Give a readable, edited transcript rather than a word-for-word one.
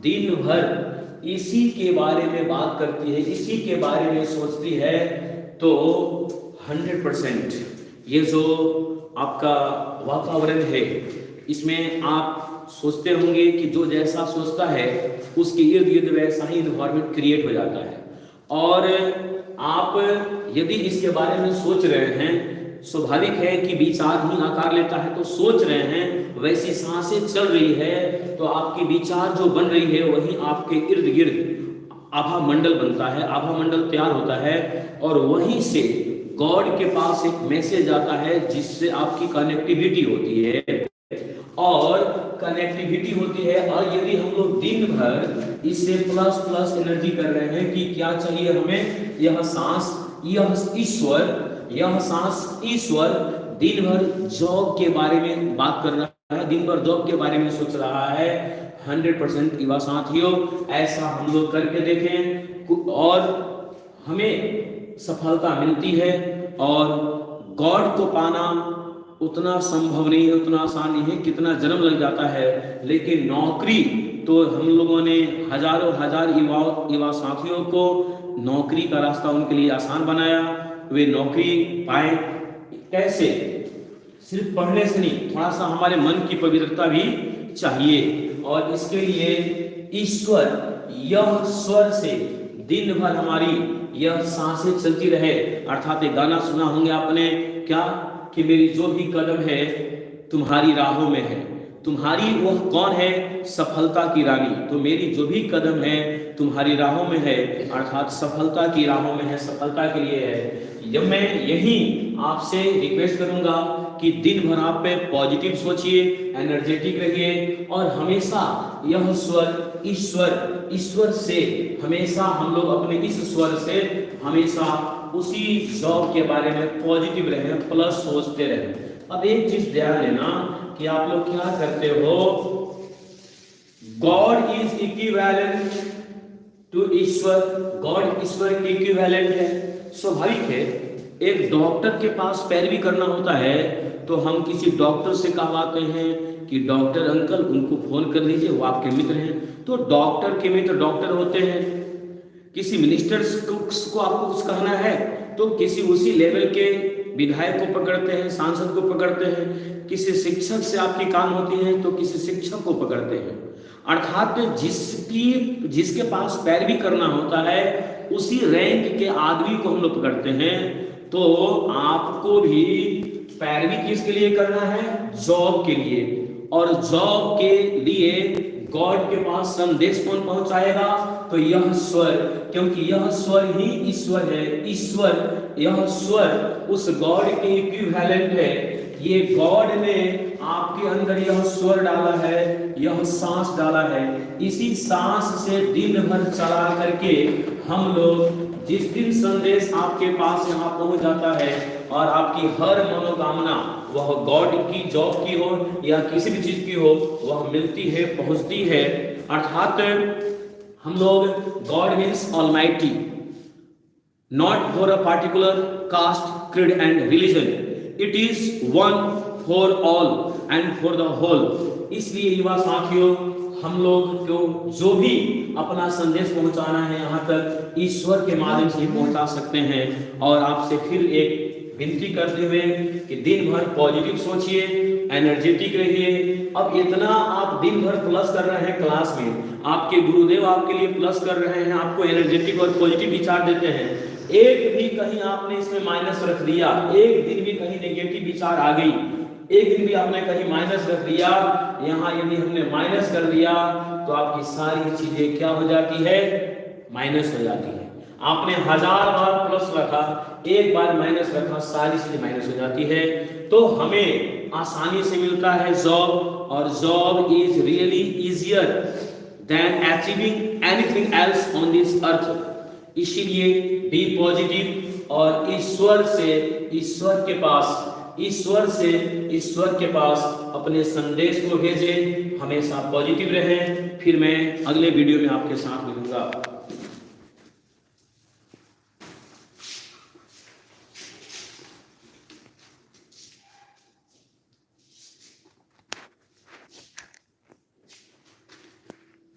दिन भर इसी के बारे में बात करती है, इसी के बारे में सोचती है, तो 100% ये जो आपका वातावरण है इसमें आप सोचते होंगे कि जो जैसा सोचता है उसके इर्द गिर्द वैसा ही इन्वायरमेंट क्रिएट हो जाता है। और आप यदि इसके बारे में सोच रहे हैं, स्वाभाविक है कि विचार ही आकार लेता है, तो सोच रहे हैं वैसी सांसें चल रही है तो आपकी विचार जो बन रही है वही आपके इर्द गिर्द आभा मंडल बनता है, आभा मंडल तैयार होता है और वहीं से गॉड के पास एक मैसेज आता है जिससे आपकी कनेक्टिविटी होती है और कनेक्टिविटी होती है। और यदि हम लोग दिन भर इससे प्लस प्लस एनर्जी कर रहे हैं कि क्या चाहिए हमें, यह सांस, यह सांस ईश्वर दिन भर जॉब के बारे में बात कर रहा है, दिन भर जॉब के बारे में सोच रहा है, 100% युवा साथियों ऐसा हम लोग करके देखें और हमें सफलता मिलती है। और गॉड को पाना उतना संभव नहीं है, उतना आसान नहीं है, कितना जन्म लग जाता है, लेकिन नौकरी तो हम लोगों ने हजारों हजार युवा साथियों को नौकरी का रास्ता उनके लिए आसान बनाया, वे नौकरी पाए। कैसे? सिर्फ पढ़ने से नहीं, थोड़ा सा हमारे मन की पवित्रता भी चाहिए और इसके लिए ईश्वर यह स्वर से दिन भर हमारी यह सांसें चलती रहे। अर्थात एक गाना सुना होंगे आपने, क्या कि मेरी जो भी कदम है तुम्हारी राहों में है। तुम्हारी वह कौन है? सफलता की रानी। तो मेरी जो भी कदम है तुम्हारी राहों में है, अर्थात सफलता की राहों में है, सफलता के लिए है। जब मैं यही आपसे रिक्वेस्ट करूंगा कि दिन भर आप पे पॉजिटिव सोचिए, एनर्जेटिक रहिए और हमेशा यह स्वर ईश्वर से हमेशा हम लोग अपने इस स्वर से हमेशा उसी जॉब के बारे में पॉजिटिव रहे, प्लस सोचते रहे। अब एक चीज ध्यान देना कि आप लोग क्या करते हो, गॉड इज इक्विवेलेंट टू ईश्वर, गॉड ईश्वर के इक्विवेलेंट है। स्वाभाविक है, एक डॉक्टर के पास पैरवी करना होता है तो हम किसी डॉक्टर से कहवाते हैं कि डॉक्टर अंकल उनको फोन कर लीजिए, वो आपके मित्र हैं। तो डॉक्टर के मित्र डॉक्टर होते हैं। किसी मिनिस्टर को आपको कुछ कहना है तो किसी उसी लेवल के विधायक को पकड़ते हैं, सांसद को पकड़ते हैं। किसी शिक्षक से आपकी काम होती है तो किसी शिक्षक को पकड़ते हैं। अर्थात जिसके पास पैरवी करना होता है उसी रैंक के आदमी को हम लोग पकड़ते हैं। तो आपको भी पैरवी किसके लिए करना है? जॉब के लिए। और जॉब के लिए गॉड के पास संदेश कौन पहुंचाएगा? तो यह स्वर, क्योंकि यह स्वर ही ईश्वर है। ईश्वर, यह स्वर उस गॉड के इक्विवेलेंट है। ये गॉड ने आपके अंदर यह स्वर डाला है, यह सांस डाला है। इसी सांस से दिन भर चला करके हम लोग जिस दिन संदेश आपके पास यहाँ पहुंच जाता है और आपकी हर मनोकामना, वह गॉड की जॉब की हो या किसी भी चीज की हो, वह मिलती है, पहुंचती है। अर्थात हम लोग, god means almighty, not for a particular caste, creed and religion, it is one for all and for the whole. इसलिए युवा साथियों, हम लोग को जो भी अपना संदेश पहुंचाना है यहाँ तक ईश्वर के माध्यम से पहुंचा सकते हैं। और आपसे फिर एक विनती करते हुए कि दिन भर पॉजिटिव सोचिए, एनर्जेटिक रहिए। अब इतना आप दिन भर प्लस कर रहे हैं, क्लास में आपके गुरुदेव आपके लिए प्लस कर रहे हैं, आपको एनर्जेटिक और पॉजिटिव विचार देते हैं। एक भी कहीं आपने इसमें माइनस रख दिया, एक दिन भी कहीं नेगेटिव विचार आ गई, एक दिन भी आपने कहीं माइनस रख दिया, यहाँ यदि हमने माइनस कर दिया तो आपकी सारी चीजें क्या हो जाती है? माइनस हो जाती है। आपने 1000 बार प्लस रखा, एक बार माइनस रखा, सारी चीजें माइनस हो जाती है। तो हमें आसानी से मिलता है जॉब, और job is really easier than achieving anything else on this earth. इसीलिए बी पॉजिटिव और ईश्वर के पास अपने संदेश को भेजें, हमेशा पॉजिटिव रहें। फिर मैं अगले वीडियो में आपके साथ मिलूंगा।